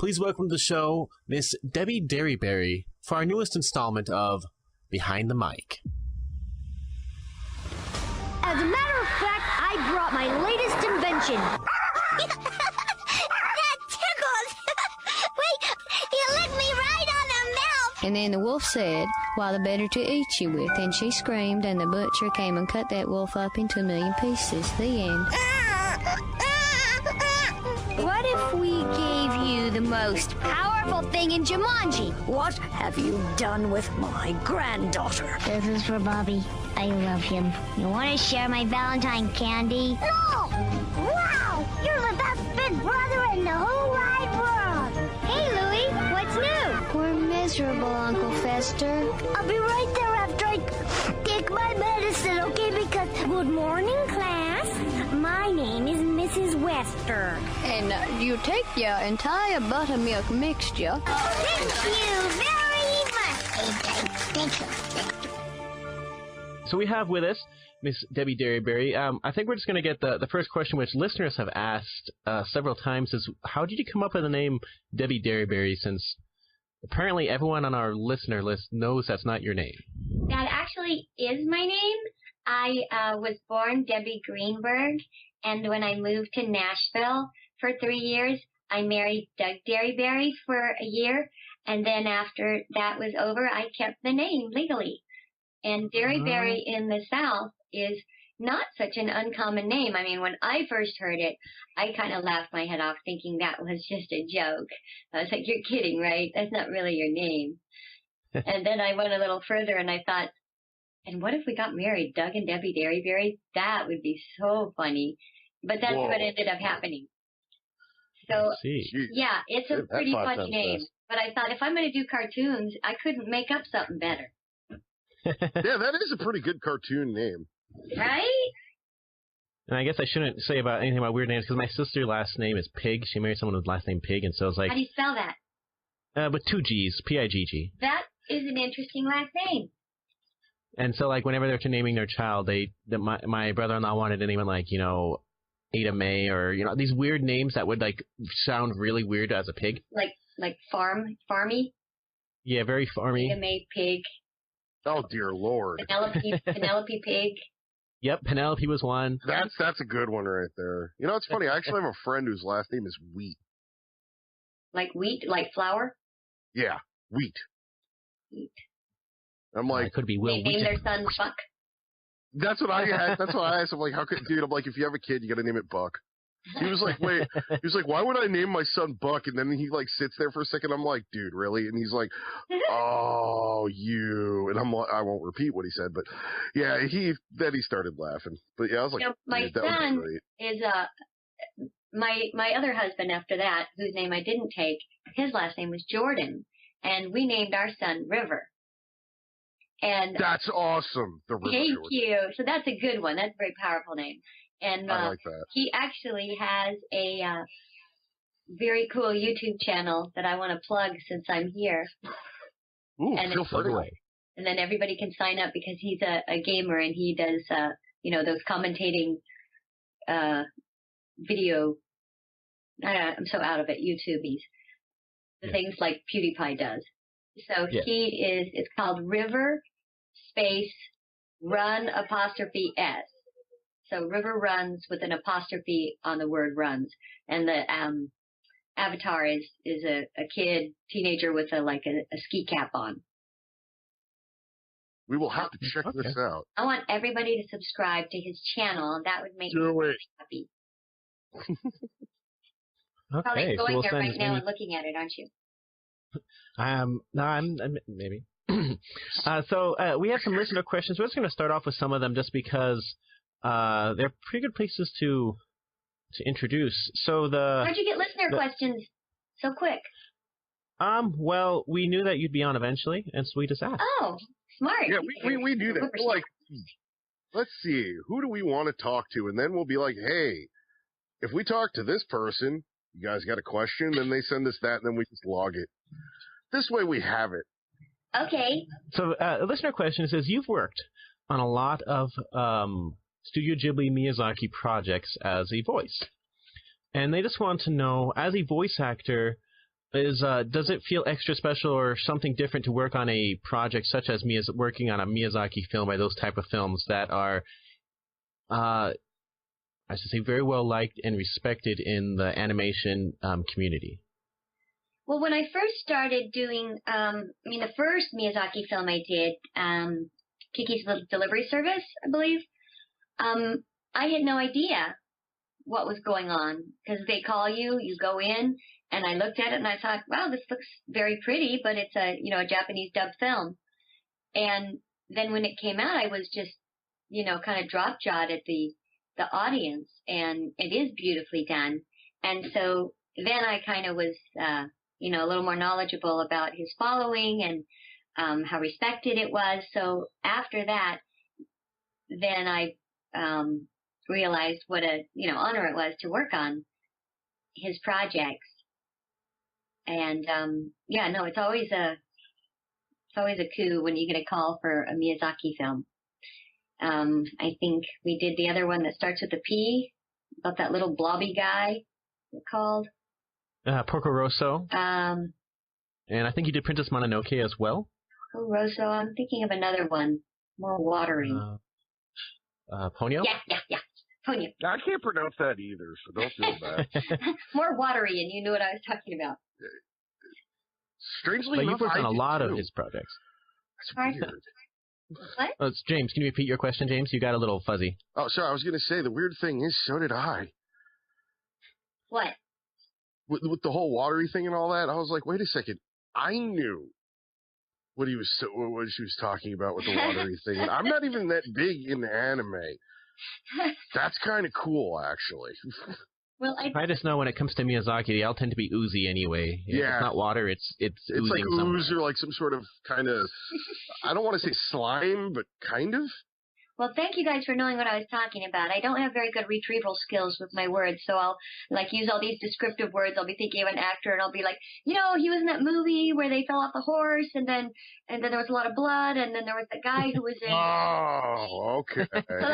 please welcome to the show Miss Debi Derryberry for our newest installment of Behind the Mic. As a matter of fact, I brought my latest invention. That tickled! Wait, you licked me right on the mouth! And then the wolf said, "Why, the better to eat you with." And she screamed, and the butcher came and cut that wolf up into 1,000,000 pieces. The end. What if we gave you the most powerful thing in Jumanji? What have you done with my granddaughter? This is for Bobby. I love him. You want to share my Valentine candy? No! Wow! You're the best big brother in the whole wide world! Hey, Louie, what's new? We're miserable, Uncle Fester. I'll be right there after I take my medicine, okay? Because good morning, class. My name is Mrs. Wester. And you take your entire buttermilk mixture. Thank you very much. Thank you. So we have with us Miss Debi Derryberry. I think we're just going to get the first question, which listeners have asked several times, is how did you come up with the name Debi Derryberry, since apparently everyone on our listener list knows that's not your name? That actually is my name. I was born Debbie Greenberg, and when I moved to Nashville for 3 years, I married Doug Derryberry for a year, and then after that was over, I kept the name legally. And Derryberry in the South is not such an uncommon name. I mean, when I first heard it, I kind of laughed my head off thinking that was just a joke. I was like, you're kidding, right? That's not really your name. And then I went a little further and I thought, and what if we got married, Doug and Debbie Derryberry? That would be so funny. But that's what ended up happening. So, yeah, it's a pretty funny name. But I thought if I'm going to do cartoons, I couldn't make up something better. Yeah, that is a pretty good cartoon name. Right? And I guess I shouldn't say about anything about weird names, because my sister's last name is Pig. She married someone with last name Pig, and so it's like... How do you spell that? With 2 G's, P-I-G-G. That is an interesting last name. And so, like, whenever they're naming their child, my brother-in-law wanted to name it, like, you know, Ada May, or, you know, these weird names that would, like, sound really weird as a pig. Like farmy? Yeah, very farmy. Ada May Pig. Oh, dear Lord. Penelope Pig. Yep, Penelope was one. That's a good one right there. You know, it's funny. I actually have a friend whose last name is Wheat. Like wheat? Like flour? Yeah, Wheat. Wheat. I'm like... It could be Will They named their son Buck. That's what I had. That's what I asked him. Like, how could... Dude, I'm like, if you have a kid, you got to name it Buck. He was like, wait. He was like, why would I name my son Buck? And then he, like, sits there for a second. I'm like, dude, really? And he's like, oh, you. And I'm like, I won't repeat what he said. But, yeah, he started laughing. But, yeah, I was like, my son is my other husband after that, whose name I didn't take, his last name was Jordan. And we named our son River. And that's awesome. The River Thank Jordan. you. So that's a good one. That's a very powerful name. And I like that. He actually has a very cool YouTube channel that I want to plug since I'm here. Ooh, and feel free. And then everybody can sign up because he's a gamer and he does, you know, those commentating video. I'm so out of it. YouTubies. The things like PewDiePie does. So it's called River Space Run apostrophe S. So River Runs with an apostrophe on the word runs. And the avatar is a teenager with a ski cap on. We will have to check this out. I want everybody to subscribe to his channel. That would make me happy. Probably going there right now and looking at it, aren't you? No, I'm maybe. So we have some listener questions. We're just going to start off with some of them just because they're pretty good places to introduce. So how'd you get listener questions so quick? Well, we knew that you'd be on eventually, and so we just asked. Oh, smart. Yeah, we do that. We're like, let's see, who do we want to talk to? And then we'll be like, hey, if we talk to this person, you guys got a question? Then they send us that, and then we just log it. This way we have it. Okay. So a listener question says, you've worked on a lot of Studio Ghibli Miyazaki projects as a voice. And they just want to know, as a voice actor, does it feel extra special or something different to work on a project such as working on a Miyazaki film by those type of films that are, I should say, very well liked and respected in the animation community? Well, when I first started doing, the first Miyazaki film I did, Kiki's Delivery Service, I believe, I had no idea what was going on because they call you, you go in, and I looked at it and I thought, wow, this looks very pretty, but it's a Japanese dub film. And then when it came out, I was just, kind of drop-jawed at the audience, and it is beautifully done. And so then I kind of was, a little more knowledgeable about his following and how respected it was. So after that, then I realized what a honor it was to work on his projects. And it's always a coup when you get a call for a Miyazaki film. I think we did the other one that starts with a P, about that little blobby guy. What's it called? Porco Rosso. And I think you did Princess Mononoke as well. Porco Rosso. I'm thinking of another one, more watery. Ponyo? Yeah. Ponyo. I can't pronounce that either, so don't feel bad. More watery, and you knew what I was talking about. Strangely but enough, you've worked on a lot too. of his projects. That's weird. What? Oh, it's James. Can you repeat your question, James? You got a little fuzzy. Oh, sorry. I was going to say, the weird thing is, so did I. What? With the whole watery thing and all that, I was like, wait a second. I knew what she was talking about with the watery thing. And I'm not even that big into anime. That's kind of cool, actually. Well, I just know when it comes to Miyazaki, they all tend to be oozy anyway. If it's not water, it's oozing like somewhere. ooze or like some sort of kind of, I don't want to say slime, but kind of. Well, thank you guys for knowing what I was talking about. I don't have very good retrieval skills with my words, so I'll use all these descriptive words. I'll be thinking of an actor, and I'll be like, he was in that movie where they fell off the horse, and then there was a lot of blood, and then there was the guy who was in. Oh, okay.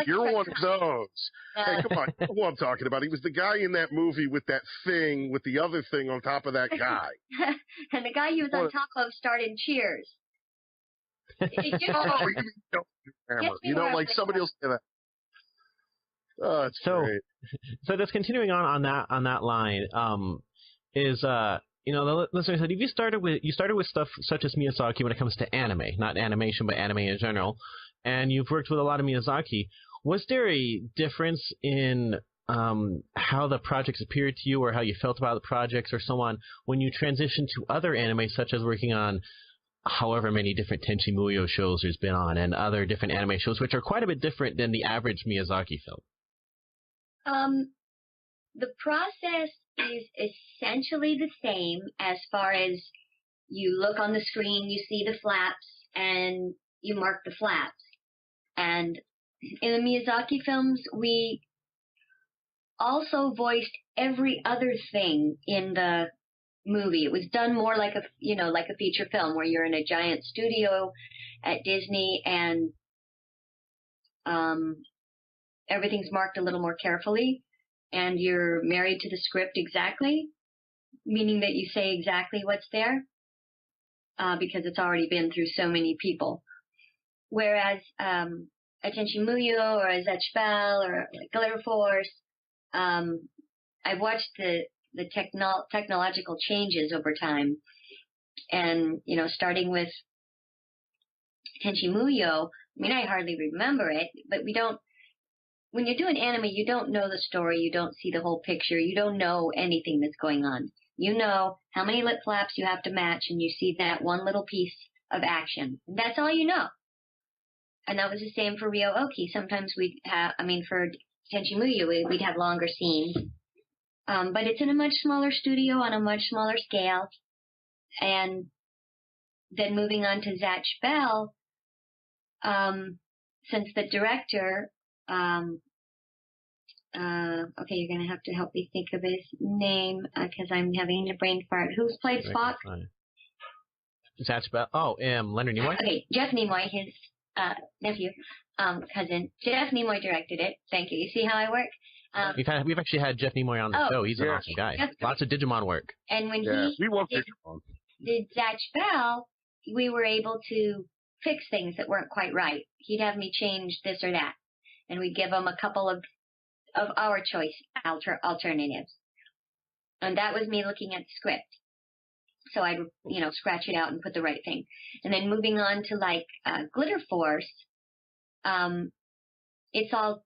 You're one of those. Hey, come on, you know who I'm talking about. He was the guy in that movie with that thing, with the other thing on top of that guy. And the guy he was on top of starred in Cheers. Like somebody else say that. Oh, that's great. So just continuing on that line, the listener said, if you started with stuff such as Miyazaki when it comes to anime, not animation, but anime in general, and you've worked with a lot of Miyazaki, was there a difference in how the projects appeared to you or how you felt about the projects or so on when you transitioned to other anime, such as working on however many different Tenchi Muyo shows there's been on and other different anime shows, which are quite a bit different than the average Miyazaki film? The process is essentially the same as far as you look on the screen, you see the flaps, and you mark the flaps. And in the Miyazaki films, we also voiced every other thing in the movie. It was done more like a feature film where you're in a giant studio at Disney and everything's marked a little more carefully and you're married to the script exactly, meaning that you say exactly what's there because it's already been through so many people. Whereas a Tenchi Muyo or a Zatch Bell or Glitter Force, I've watched the technological changes over time. And, starting with Tenchi Muyo, I hardly remember it, but when you're doing anime, you don't know the story, you don't see the whole picture, you don't know anything that's going on. You know how many lip flaps you have to match, and you see that one little piece of action. That's all you know. And that was the same for Ryo Oki. Sometimes for Tenchi Muyo, we'd have longer scenes. But it's in a much smaller studio on a much smaller scale. And then moving on to Zatch Bell, since the director, okay, you're going to have to help me think of his name because I'm having a brain fart. Who's played Spock? Zatch Bell. Oh, Leonard Nimoy? Okay, Jeff Nimoy, his nephew, cousin. Jeff Nimoy directed it. Thank you. You see how I work? We've actually had Jeff Nimoy on the show. He's an awesome guy. Lots of Digimon work. And when we love did Zatch Bell, we were able to fix things that weren't quite right. He'd have me change this or that, and we'd give him a couple of our choice alternatives. And that was me looking at the script. So I'd, scratch it out and put the right thing. And then moving on to like Glitter Force, it's all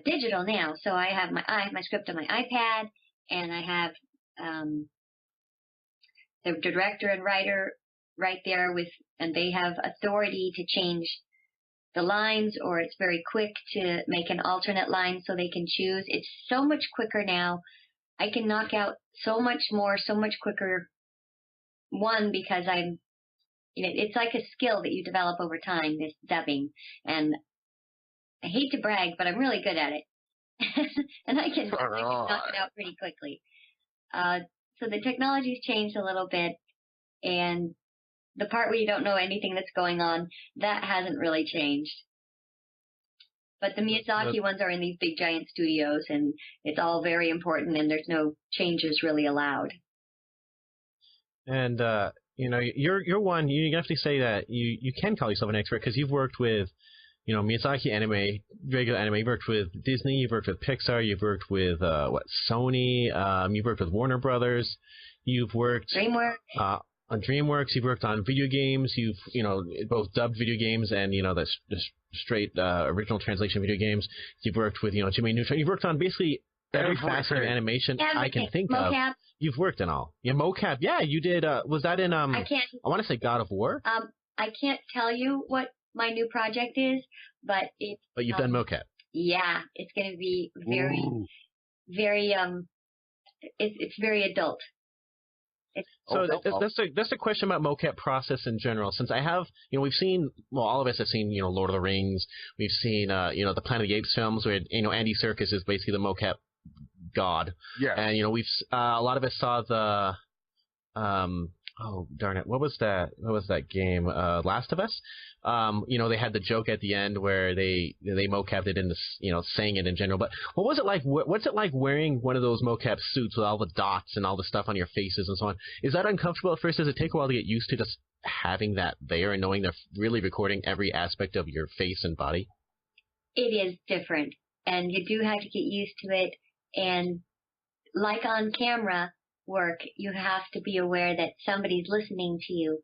digital now. So I have my script on my iPad, and I have the director and writer right there and they have authority to change the lines, or it's very quick to make an alternate line so they can choose. It's so much quicker now. I can knock out so much more, so much quicker. One, because it's like a skill that you develop over time, this dubbing. And I hate to brag, but I'm really good at it. And I can knock it out pretty quickly. So the technology's changed a little bit, and the part where you don't know anything that's going on, that hasn't really changed. But the Miyazaki ones are in these big giant studios, and it's all very important, and there's no changes really allowed. And you're one. You have to say that you can call yourself an expert because you've worked with, Miyazaki anime, regular anime. You've worked with Disney. You've worked with Pixar. You've worked with Sony. You've worked with Warner Brothers. You've worked DreamWorks. On DreamWorks. You've worked on video games. You've both dubbed video games and the straight original translation video games. You've worked with Jimmy Neutron. You've worked on basically every facet of animation I can think Mocap. of. You've worked in all. Yeah, Mocap. Yeah, you did. Was that in I want to say God of War. I can't tell you what my new project is, but it's. But you've done Mocap. Yeah, it's going to be very, very it's very adult. So that's a question about Mocap Process in general. Since I have, we've seen, all of us have seen, Lord of the Rings. We've seen, the Planet of the Apes films where, Andy Serkis is basically the Mocap god. Yeah. And, we've, a lot of us saw the, oh, darn it. What was that game? Last of Us? They had the joke at the end where they mocapped it into, saying it in general. But what was it like? What's it like wearing one of those mocap suits with all the dots and all the stuff on your faces and so on? Is that uncomfortable at first? Does it take a while to get used to just having that there and knowing they're really recording every aspect of your face and body? It is different, and you do have to get used to it. And like on camera work, you have to be aware that somebody's listening to you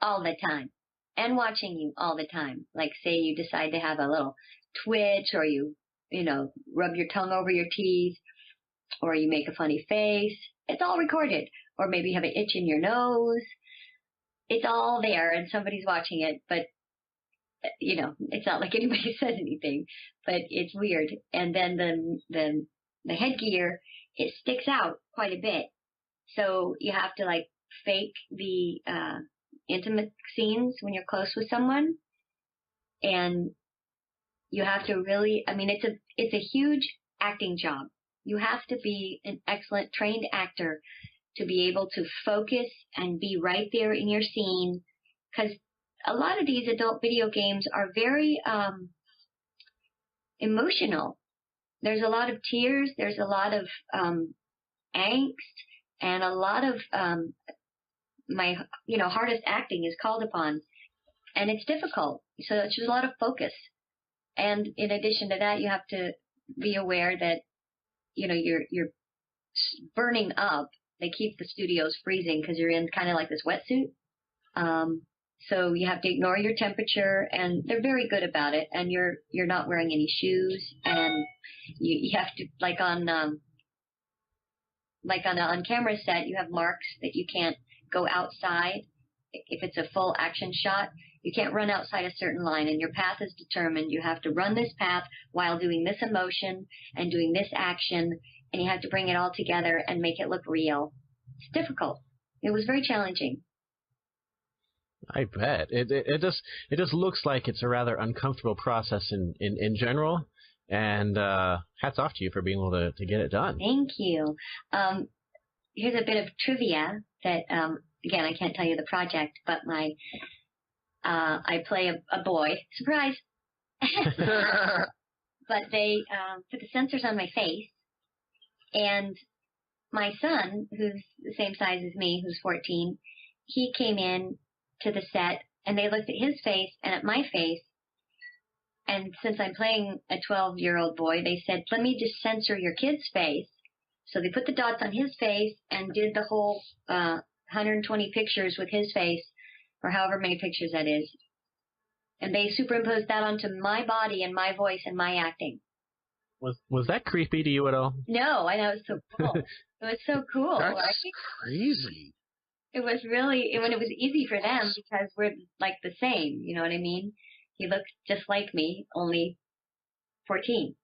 all the time and watching you all the time. Like, say you decide to have a little twitch, or you rub your tongue over your teeth, or you make a funny face. It's all recorded. Or maybe you have an itch in your nose. It's all there, and somebody's watching it, but it's not like anybody says anything, but it's weird. And then the headgear, it sticks out quite a bit. So you have to fake the intimate scenes when you're close with someone, and you have to really, it's a huge acting job. You have to be an excellent trained actor to be able to focus and be right there in your scene, because a lot of these adult video games are very emotional. There's a lot of tears, there's a lot of angst, and a lot of my hardest acting is called upon, and it's difficult. So it's just a lot of focus. And in addition to that, you have to be aware that you're burning up. They keep the studios freezing because you're in kind of like this wetsuit. So you have to ignore your temperature, and they're very good about it. And you're not wearing any shoes, and you have to on camera set, you have marks that you can't go outside. If it's a full action shot, you can't run outside a certain line, and your path is determined. You have to run this path while doing this emotion and doing this action, and you have to bring it all together and make it look real. It's difficult. It was very challenging. I bet. It just looks like it's a rather uncomfortable process in general. And hats off to you for being able to get it done. Thank you. Here's a bit of trivia that, again, I can't tell you the project, but I play a boy. Surprise! But they put the sensors on my face, And my son, who's the same size as me, who's 14, he came in to the set, and they looked at his face and at my face. And since I'm playing a 12-year-old boy, they said, let me just censor your kid's face. So they put the dots on his face and did the whole 120 pictures with his face, or however many pictures that is. And they superimposed that onto my body and my voice and my acting. Was that creepy to you at all? No, I know, it was so cool. It was so cool. That's crazy. It was really, when it was easy for them because we're like the same, you know what I mean? He looks just like me, only 14.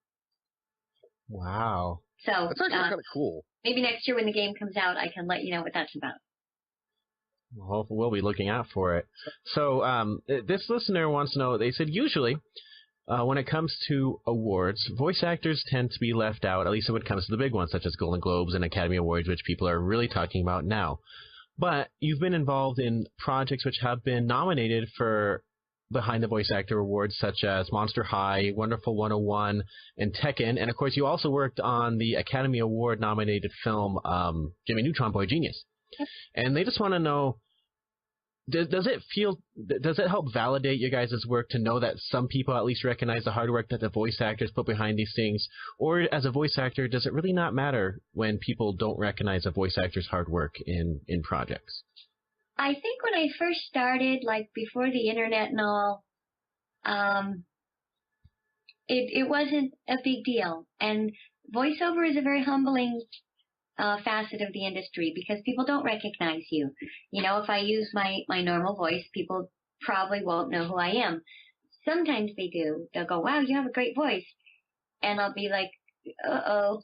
Wow. So that's actually kind of cool. Maybe next year when the game comes out, I can let you know what that's about. Well, we'll be looking out for it. So this listener wants to know, they said usually when it comes to awards, voice actors tend to be left out, at least when it comes to the big ones, such as Golden Globes and Academy Awards, which people are really talking about now. But you've been involved in projects which have been nominated for Behind the Voice Actor Awards, such as Monster High, Wonderful 101, and Tekken. And, of course, you also worked on the Academy Award-nominated film Jimmy Neutron Boy Genius. Yep. And they just want to know, does it help validate your guys' work to know that some people at least recognize the hard work that the voice actors put behind these things? Or as a voice actor, does it really not matter when people don't recognize a voice actor's hard work in projects? I think when I first started, like before the internet and all, it wasn't a big deal. And voiceover is a very humbling facet of the industry because people don't recognize you. You know, if I use my normal voice, people probably won't know who I am. Sometimes they do. They'll go, wow, you have a great voice. And I'll be like, uh-oh.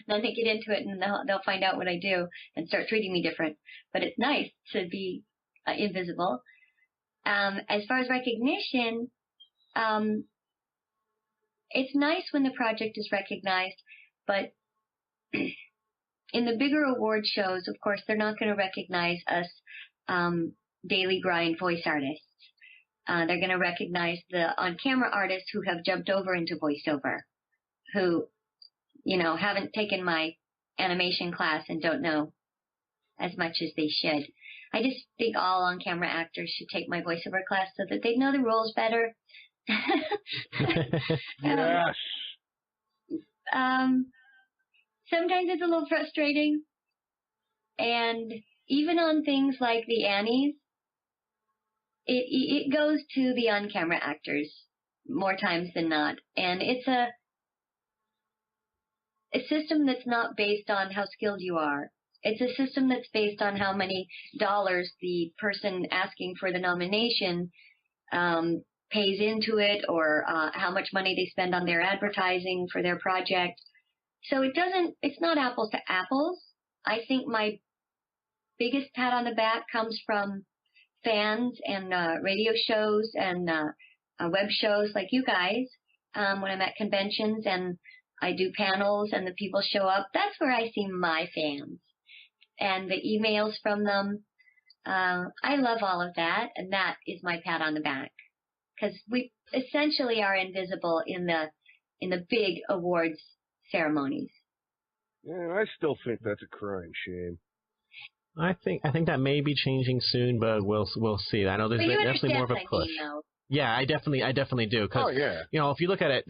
Then they get into it and they'll find out what I do and start treating me different. But it's nice to be invisible. As far as recognition, it's nice when the project is recognized, but in the bigger award shows, of course, they're not going to recognize us daily grind voice artists. They're going to recognize the on-camera artists who have jumped over into voiceover, who, you know, haven't taken my animation class and don't know as much as they should. I just think all on-camera actors should take my voiceover class so that they know the rules better. Yes. Sometimes it's a little frustrating. And even on things like the Annies, it goes to the on-camera actors more times than not. And it's a system that's not based on how skilled you are. It's a system that's based on how many dollars the person asking for the nomination pays into it, or how much money they spend on their advertising for their project. So it's not apples to apples. I think my biggest pat on the back comes from fans and radio shows and web shows like you guys. When I'm at conventions and I do panels and the people show up, that's where I see my fans and the emails from them. I love all of that, and that is my pat on the back, because we essentially are invisible in the big awards ceremonies. Yeah, I still think that's a crying shame. I think that may be changing soon, but we'll see. I know there's definitely more of a push. Yeah, I definitely do. Cause, you know, if you look at it,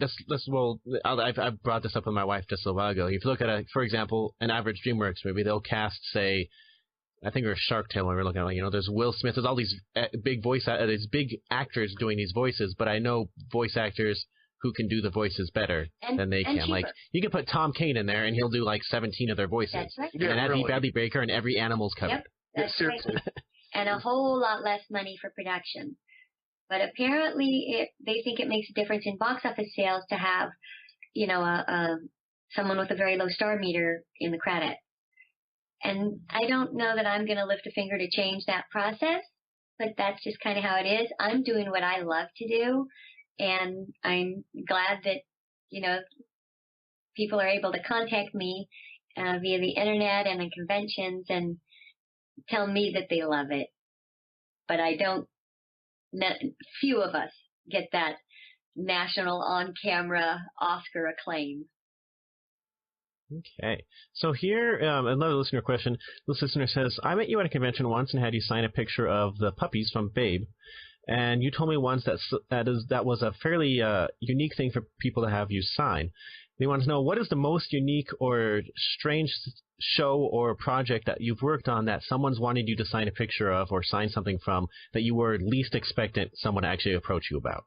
I've brought this up with my wife just a while ago. If you look at for example, an average DreamWorks movie, they'll cast, say, I think it was Shark Tale when we were looking at, you know, there's Will Smith, there's all these big these big actors doing these voices, but I know voice actors who can do the voices better than they can. Cheaper. Like, you can put Tom Kane in there and he'll do like 17 of their voices. That's right. Yeah, and that'd be Bradley Baker and every animal's covered. Yep, that's right. And a whole lot less money for production. But apparently they think it makes a difference in box office sales to have, you know, someone with a very low star meter in the credit. And I don't know that I'm going to lift a finger to change that process, but that's just kind of how it is. I'm doing what I love to do, and I'm glad that, you know, people are able to contact me via the internet and in conventions and tell me that they love it. But few of us get that national on-camera Oscar acclaim. Okay. So here, another listener question. This listener says, I met you at a convention once and had you sign a picture of the puppies from Babe. And you told me once that was a fairly unique thing for people to have you sign. They want to know, what is the most unique or strange show or project that you've worked on that someone's wanted you to sign a picture of or sign something from that you were least expectant someone to actually approach you about?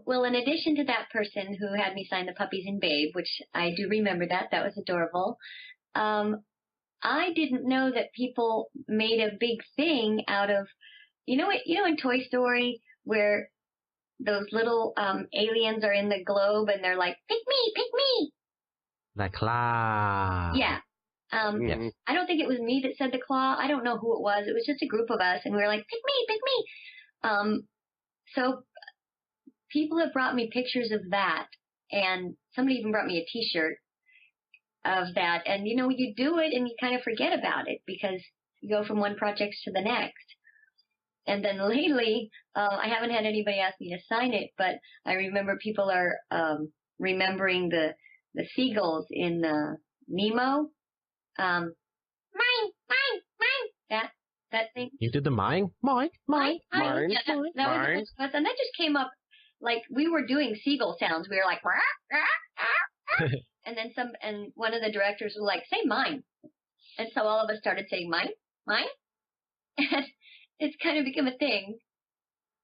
Well, in addition to that person who had me sign the puppies in Babe, which I do remember that was adorable, I didn't know that people made a big thing out of, you know in Toy Story where those little aliens are in the globe and they're like, pick me. The claw. Yeah. Yes. I don't think it was me that said the claw. I don't know who it was. It was just a group of us, and we were like, pick me. So people have brought me pictures of that, and somebody even brought me a T-shirt of that. And, you do it and you kind of forget about it because you go from one project to the next. And then lately, I haven't had anybody ask me to sign it, but I remember people are remembering the seagulls in Nemo. Mine. That thing. You did the mine? Mine. Yeah, that was the best. And that just came up like we were doing seagull sounds. We were like, rah, rah, rah. and one of the directors was like, say mine. And so all of us started saying mine. And it's kind of become a thing.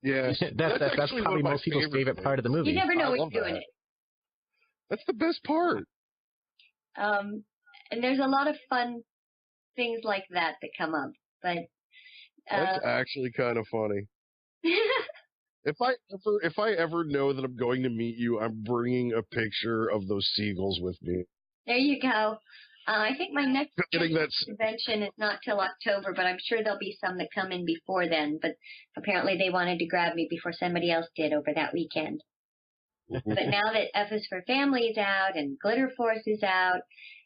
Yeah, that's probably most people's favorite part of the movie. You never know when you're doing it. That's the best part. And there's a lot of fun things like that come up. But that's actually kind of funny. If I ever know that I'm going to meet you, I'm bringing a picture of those seagulls with me. There you go. I think my next convention is not till October, but I'm sure there'll be some that come in before then. But apparently they wanted to grab me before somebody else did over that weekend. But now that F is for Family is out and Glitter Force is out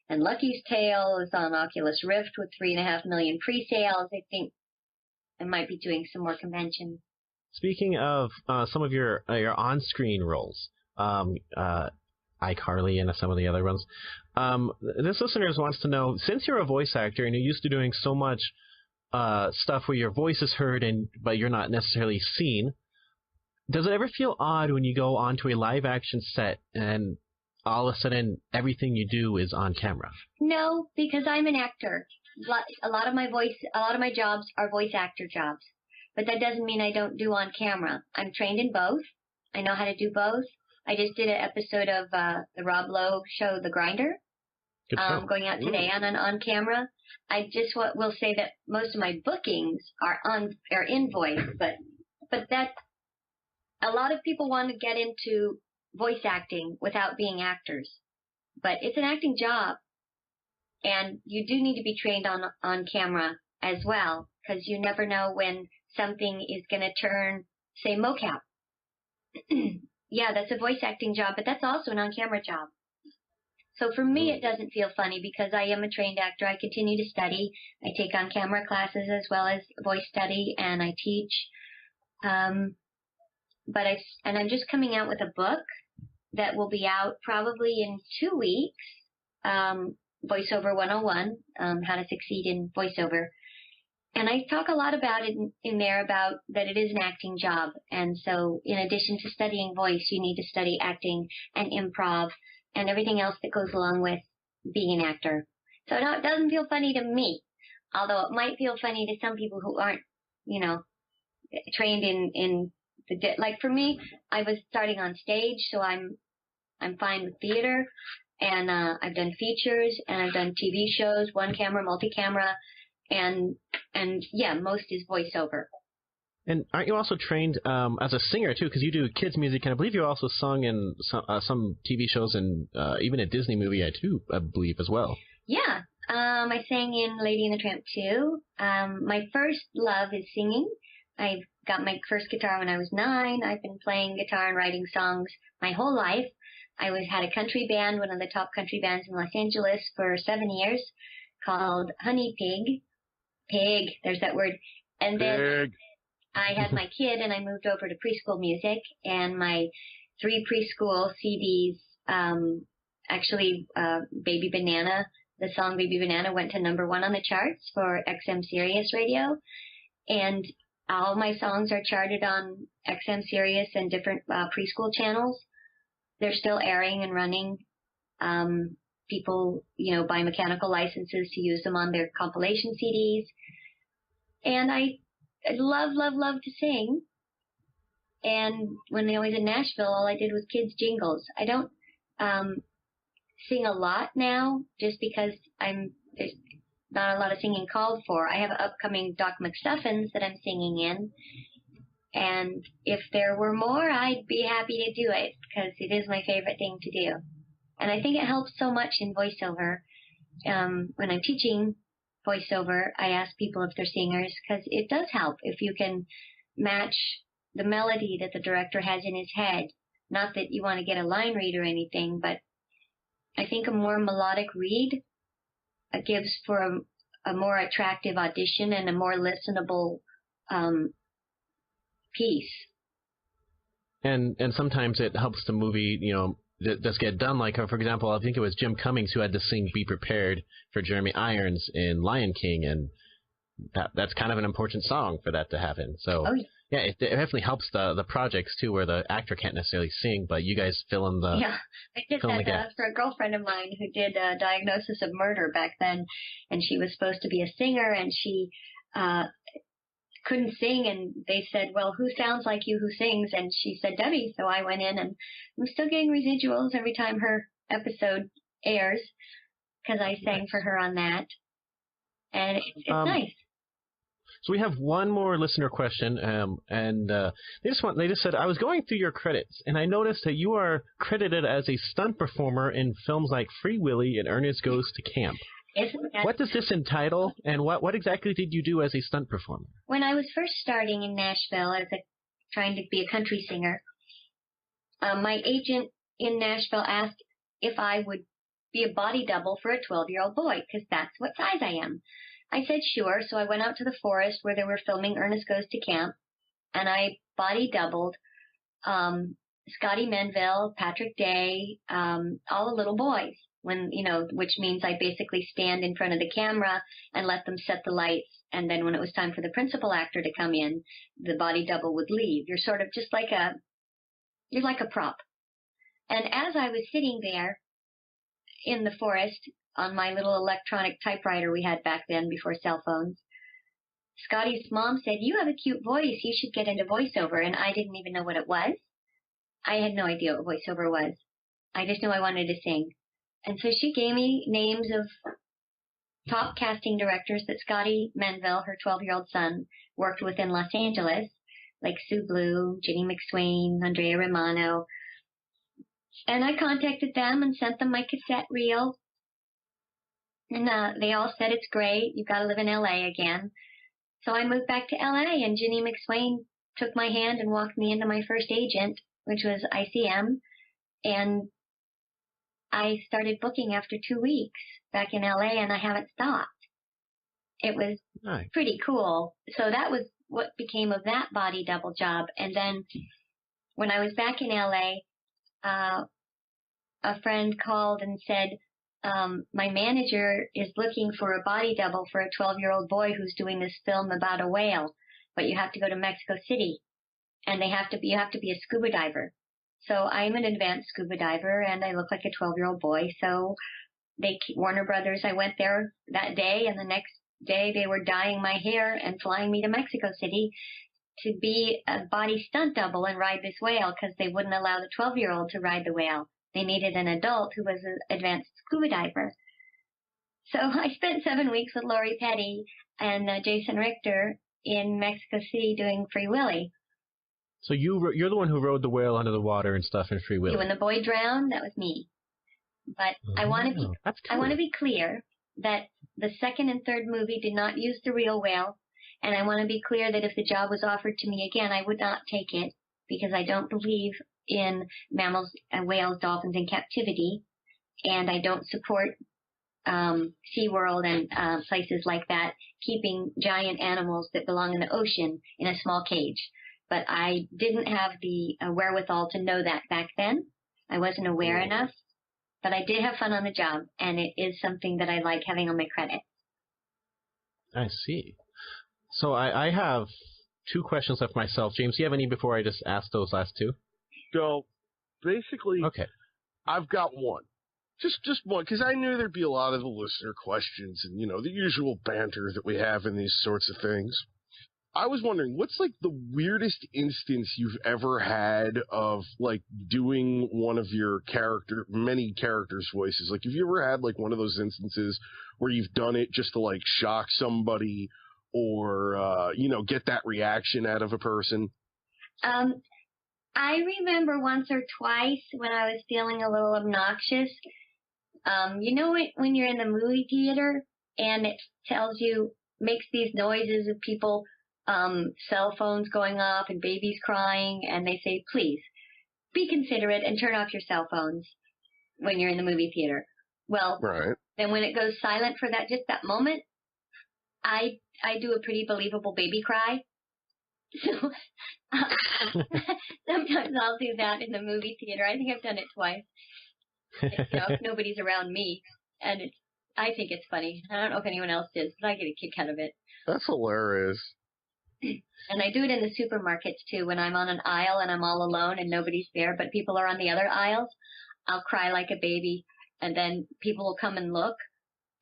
and Lucky's Tale is on Oculus Rift with 3.5 million pre-sales, I think I might be doing some more conventions. Speaking of some of your on-screen roles, iCarly and some of the other ones, this listener wants to know, since you're a voice actor and you're used to doing so much stuff where your voice is heard but you're not necessarily seen, does it ever feel odd when you go onto a live-action set and all of a sudden everything you do is on camera? No, because I'm an actor. A lot of my jobs are voice actor jobs. But that doesn't mean I don't do on camera. I'm trained in both. I know how to do both. I just did an episode of the Rob Lowe show, The Grinder, going out today on camera. I just will say that most of my bookings are in voice, but that a lot of people want to get into voice acting without being actors. But it's an acting job, and you do need to be trained on camera as well, because you never know when something is going to turn, say, mocap. Yeah, that's a voice acting job, but that's also an on-camera job. So for me, it doesn't feel funny because I am a trained actor. I continue to study. I take on-camera classes as well as voice study, and I teach. I'm just coming out with a book that will be out probably in 2 weeks. Voiceover 101, How to Succeed in Voiceover. And I talk a lot about it in there about that it is an acting job. And so in addition to studying voice, you need to study acting and improv and everything else that goes along with being an actor. So it doesn't feel funny to me, although it might feel funny to some people who aren't, trained in like for me, I was starting on stage, so I'm fine with theater. And I've done features and I've done TV shows, one camera, multi-camera. And yeah, most is voiceover. And aren't you also trained as a singer, too? Because you do kids' music, and I believe you also sung in some TV shows and even a Disney movie, I believe, as well. Yeah. I sang in Lady and the Tramp 2. My first love is singing. I got my first guitar when I was 9. I've been playing guitar and writing songs my whole life. I had a country band, one of the top country bands in Los Angeles for 7 years, called Honey Pig, there's that word. And then I had my kid and I moved over to preschool music, and my 3 preschool CDs actually, Baby Banana, the song Baby Banana went to #1 on the charts for XM Sirius radio. And all my songs are charted on XM Sirius and different preschool channels. They're still airing and running. People, buy mechanical licenses to use them on their compilation CDs. And I love, love, love to sing. And when I was in Nashville, all I did was kids' jingles. I don't sing a lot now just because there's not a lot of singing called for. I have an upcoming Doc McStuffins that I'm singing in. And if there were more, I'd be happy to do it because it is my favorite thing to do. And I think it helps so much in voiceover. When I'm teaching voiceover, I ask people if they're singers because it does help if you can match the melody that the director has in his head. Not that you want to get a line read or anything, but I think a more melodic read gives for a more attractive audition and a more listenable piece. And sometimes it helps the movie, just get done. Like, for example, I think it was Jim Cummings who had to sing "Be Prepared" for Jeremy Irons in Lion King, and that's kind of an important song for that to happen. So, yeah, it definitely helps the projects, too, where the actor can't necessarily sing, but you guys fill in the Yeah, I did that for a girlfriend of mine who did a Diagnosis of Murder back then, and she was supposed to be a singer, and she couldn't sing, and they said, well, who sounds like you who sings? And she said, Debbie. So I went in, and I'm still getting residuals every time her episode airs because I sang for her on that. And it's nice. So we have one more listener question, and they just said, I was going through your credits, and I noticed that you are credited as a stunt performer in films like Free Willy and Ernest Goes to Camp. What does this entitle, and what exactly did you do as a stunt performer? When I was first starting in Nashville trying to be a country singer, my agent in Nashville asked if I would be a body double for a 12-year-old boy, because that's what size I am. I said sure, so I went out to the forest where they were filming Ernest Goes to Camp, and I body doubled Scotty Menville, Patrick Day, all the little boys. Which means I basically stand in front of the camera and let them set the lights. And then when it was time for the principal actor to come in, the body double would leave. You're sort of just you're like a prop. And as I was sitting there in the forest on my little electronic typewriter we had back then before cell phones, Scotty's mom said, you have a cute voice. You should get into voiceover. And I didn't even know what it was. I had no idea what voiceover was. I just knew I wanted to sing. And so she gave me names of top casting directors that Scotty Menville, her 12-year-old son, worked with in Los Angeles, like Sue Blue, Ginny McSwain, Andrea Romano. And I contacted them and sent them my cassette reel. And they all said, it's great. You've got to live in L.A. again. So I moved back to L.A. and Ginny McSwain took my hand and walked me into my first agent, which was ICM. And I started booking after 2 weeks back in LA, and I haven't stopped. It was pretty cool. So that was what became of that body double job. And then when I was back in LA, a friend called and said, my manager is looking for a body double for a 12-year-old boy who's doing this film about a whale, but you have to go to Mexico City, and you have to be a scuba diver. So I'm an advanced scuba diver, and I look like a 12-year-old boy. So Warner Brothers, I went there that day, and the next day they were dyeing my hair and flying me to Mexico City to be a body stunt double and ride this whale because they wouldn't allow the 12-year-old to ride the whale. They needed an adult who was an advanced scuba diver. So I spent 7 weeks with Lori Petty and Jason Richter in Mexico City doing Free Willy. So you're the one who rode the whale under the water and stuff in Free Willy. When the boy drowned, that was me. But I want to be clear that the second and third movie did not use the real whale, and I want to be clear that if the job was offered to me again, I would not take it because I don't believe in mammals, whales, dolphins in captivity, and I don't support SeaWorld and places like that keeping giant animals that belong in the ocean in a small cage. But I didn't have the wherewithal to know that back then. I wasn't aware enough. But I did have fun on the job, and it is something that I like having on my credits. I see. So I have 2 questions left myself. James, do you have any before I just ask those last 2? So, basically, Okay. I've got one. Just one, because I knew there'd be a lot of the listener questions and, the usual banter that we have in these sorts of things. I was wondering, what's, like, the weirdest instance you've ever had of, like, doing one of your many characters' voices? Like, have you ever had, like, one of those instances where you've done it just to, like, shock somebody or, get that reaction out of a person? I remember once or twice when I was feeling a little obnoxious. When you're in the movie theater and it makes these noises of people, cell phones going off and babies crying, and they say, please, be considerate and turn off your cell phones when you're in the movie theater. Well, right. Then when it goes silent for just that moment, I do a pretty believable baby cry. So sometimes I'll do that in the movie theater. I think I've done it twice. If nobody's around me, and I think it's funny. I don't know if anyone else does, but I get a kick out of it. That's hilarious. And I do it in the supermarkets too. When I'm on an aisle and I'm all alone and nobody's there, but people are on the other aisles, I'll cry like a baby, and then people will come and look,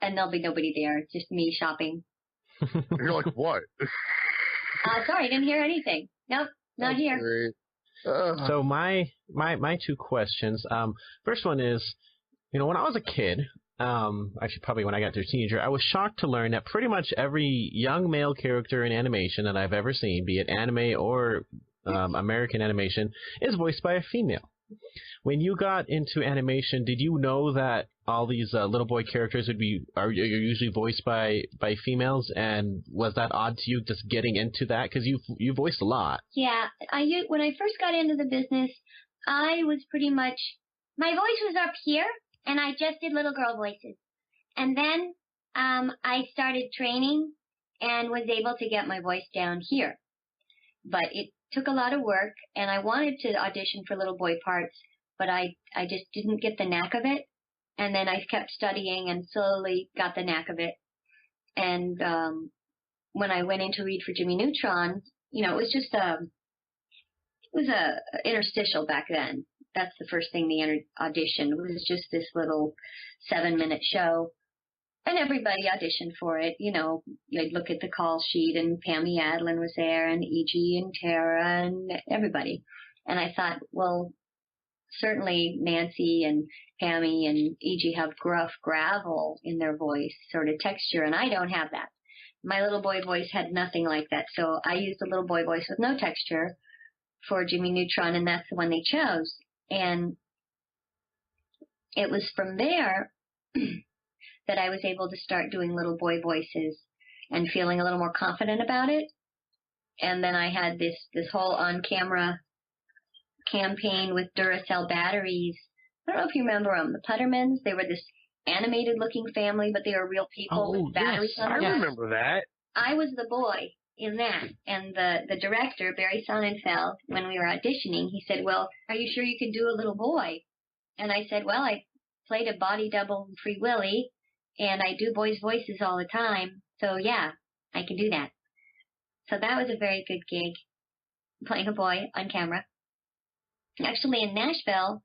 and there'll be nobody there. It's just me shopping. You're like, what? Sorry, I didn't hear anything. Nope, not here. Great. So my 2 questions. First one is, when I was a kid, actually probably when I got to a teenager, I was shocked to learn that pretty much every young male character in animation that I've ever seen, be it anime or American animation, is voiced by a female. When you got into animation, did you know that all these little boy characters are usually voiced by females? And was that odd to you, just getting into that? Because you voiced a lot. Yeah, when I first got into the business, I was pretty much, my voice was up here, and I just did little girl voices. And then I started training and was able to get my voice down here. But it took a lot of work, and I wanted to audition for little boy parts, but I just didn't get the knack of it. And then I kept studying and slowly got the knack of it. And when I went in to read for Jimmy Neutron, it was just a interstitial back then. That's the first thing they auditioned. It was just this little 7-minute show. And everybody auditioned for it. You'd look at the call sheet, and Pammy Adlin was there, and E.G. and Tara, and everybody. And I thought, well, certainly Nancy and Pammy and E.G. have gruff gravel in their voice, sort of texture, and I don't have that. My little boy voice had nothing like that, so I used the little boy voice with no texture for Jimmy Neutron, and that's the one they chose. And it was from there that I was able to start doing little boy voices and feeling a little more confident about it. And then I had this whole on-camera campaign with Duracell batteries. I don't know if you remember them, the Puttermans. They were this animated-looking family, but they were real people with batteries on them. I remember that. I was the boy in that. And the director, Barry Sonnenfeld, when we were auditioning, he said, well, are you sure you can do a little boy? And I said, well, I played a body double in Free Willy, and I do boys' voices all the time. So, yeah, I can do that. So that was a very good gig, playing a boy on camera. Actually, in Nashville,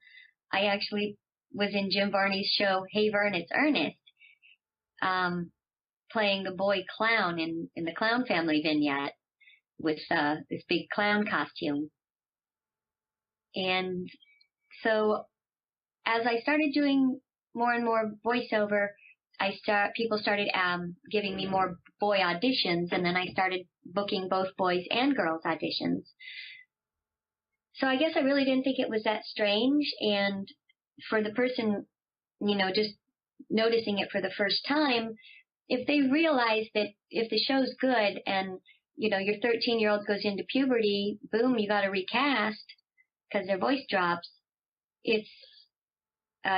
I actually was in Jim Varney's show, Hey Vern, It's Ernest, playing the boy clown in the Clown Family vignette with this big clown costume. And so as I started doing more and more voiceover, people started giving me more boy auditions, and then I started booking both boys and girls auditions. So I guess I really didn't think it was that strange. And for the person, just noticing it for the first time, if they realize that if the show's good and, your 13-year-old goes into puberty, boom, you got to recast because their voice drops, it's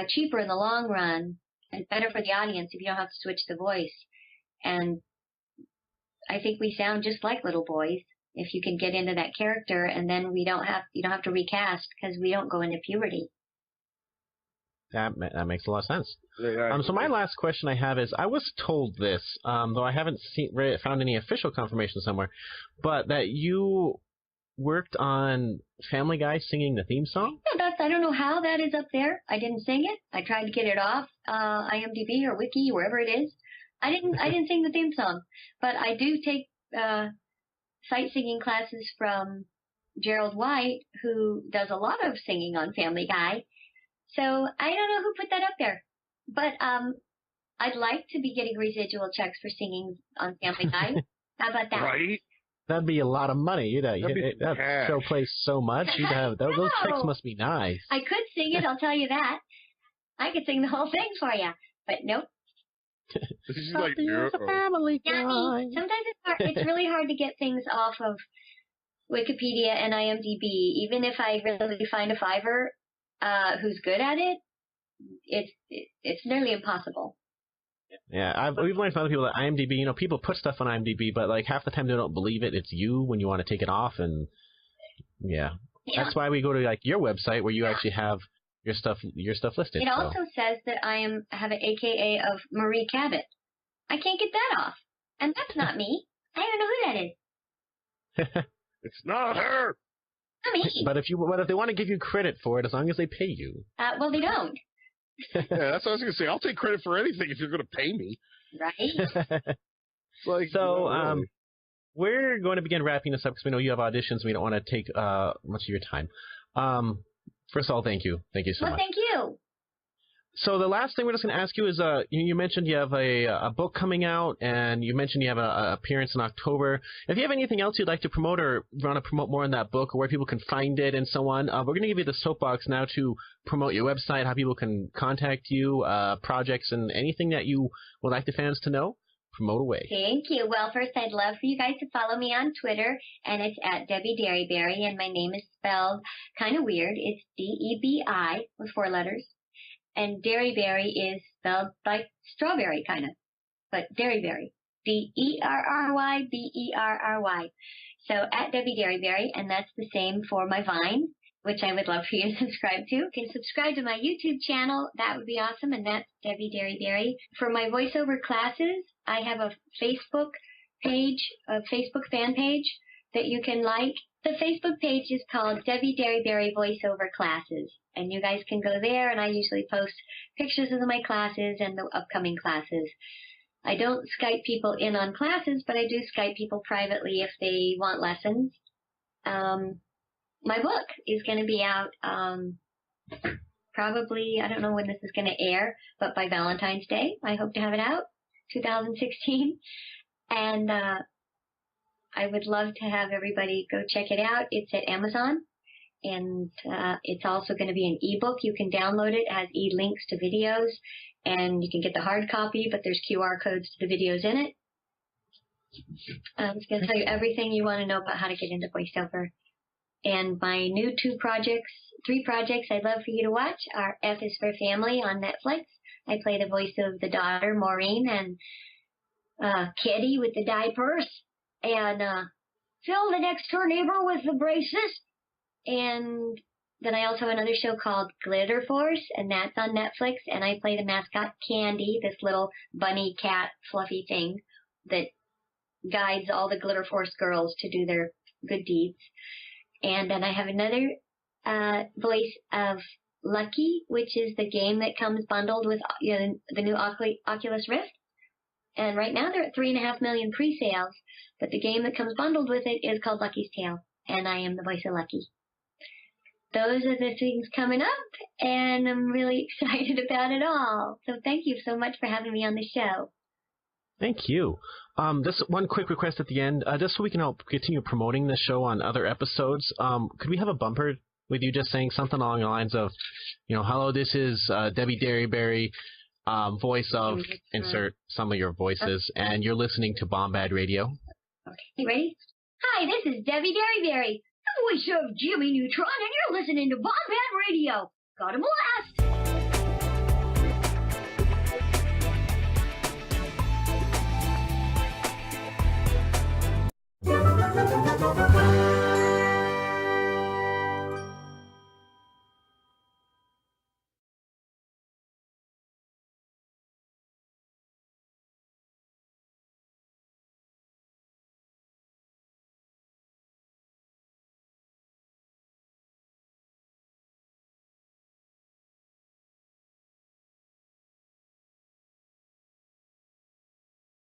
cheaper in the long run and better for the audience if you don't have to switch the voice. And I think we sound just like little boys if you can get into that character, and then you don't have to recast because we don't go into puberty. That makes a lot of sense. Yeah, So my last question I have is, I was told this, though I haven't found any official confirmation somewhere, but that you worked on Family Guy singing the theme song? Yeah, I don't know how that is up there. I didn't sing it. I tried to get it off IMDb or Wiki, wherever it is. I didn't sing the theme song, but I do take sight singing classes from Gerald White, who does a lot of singing on Family Guy. So I don't know who put that up there, but I'd like to be getting residual checks for singing on Family Guy. How about that? Right? That'd be a lot of money. That show plays so much. You'd have those checks must be nice. I could sing it. I'll tell you that. I could sing the whole thing for you, but nope. She's like, Family Guy. Sometimes it's really hard to get things off of Wikipedia and IMDb. Even if I really find a fiver who's good at it, it's nearly impossible. Yeah, we've learned from other people that IMDb, people put stuff on IMDb, but like half the time they don't believe it. It's you when you want to take it off, and yeah. That's why we go to like your website where you actually have your stuff listed. It also says that I have an AKA of Marie Cabot. I can't get that off, and that's not me. I don't know who that is. It's not her. Not me. But if they want to give you credit for it, as long as they pay you. Well, they don't. Yeah, that's what I was going to say. I'll take credit for anything if you're going to pay me. Right. Like, so, we're going to begin wrapping this up because we know you have auditions. We don't want to take much of your time. First of all, thank you. Thank you so much. Well, thank you. So the last thing we're just going to ask you is, you mentioned you have a book coming out, and you mentioned you have an appearance in October. If you have anything else you'd like to promote or want to promote more in that book, or where people can find it and so on, we're going to give you the soapbox now to promote your website, how people can contact you, projects, and anything that you would like the fans to know. Promote away. Thank you. Well, first, I'd love for you guys to follow me on Twitter, and it's at Debi Derryberry, and my name is spelled kind of weird. It's D-E-B-I with 4 letters. And Derryberry is spelled like strawberry, kind of, but Derryberry, D-E-R-R-Y-B-E-R-R-Y. So at Debi Derryberry, and that's the same for my Vine, which I would love for you to subscribe to. You can subscribe to my YouTube channel. That would be awesome, and that's Debi Derryberry. For my voiceover classes, I have a Facebook page, a Facebook fan page that you can like. The Facebook page is called Debi Derryberry Voiceover Classes, and you guys can go there, and I usually post pictures of my classes and the upcoming classes. I don't Skype people in on classes, but I do Skype people privately if they want lessons. My book is going to be out probably, I don't know when this is going to air, but by Valentine's Day. I hope to have it out, 2016. And I would love to have everybody go check it out. It's at Amazon, and it's also going to be an ebook. You can download it. It has e-links to videos, and you can get the hard copy, but there's QR codes to the videos in it. It's going to tell you everything you want to know about how to get into voiceover. And my new 3 projects I'd love for you to watch are F is for Family on Netflix. I play the voice of the daughter, Maureen, and Kitty with the diapers. And Phil, the next door neighbor with the braces. And then I also have another show called Glitter Force, and that's on Netflix. And I play the mascot Candy, this little bunny cat fluffy thing that guides all the Glitter Force girls to do their good deeds. And then I have another voice of Lucky, which is the game that comes bundled with the new Oculus Rift. And right now they're at 3.5 million pre-sales, but the game that comes bundled with it is called Lucky's Tale, and I am the voice of Lucky. Those are the things coming up, and I'm really excited about it all. So thank you so much for having me on the show. Thank you. Just one quick request at the end, just so we can help continue promoting the show on other episodes. Could we have a bumper with you just saying something along the lines of, hello, this is Debi Derryberry, voice of, insert some of your voices, and you're listening to Bombad Radio. Okay, you ready? Hi, this is Debi Derryberry, the voice of Jimmy Neutron, and you're listening to Bombad Radio. Got 'em last!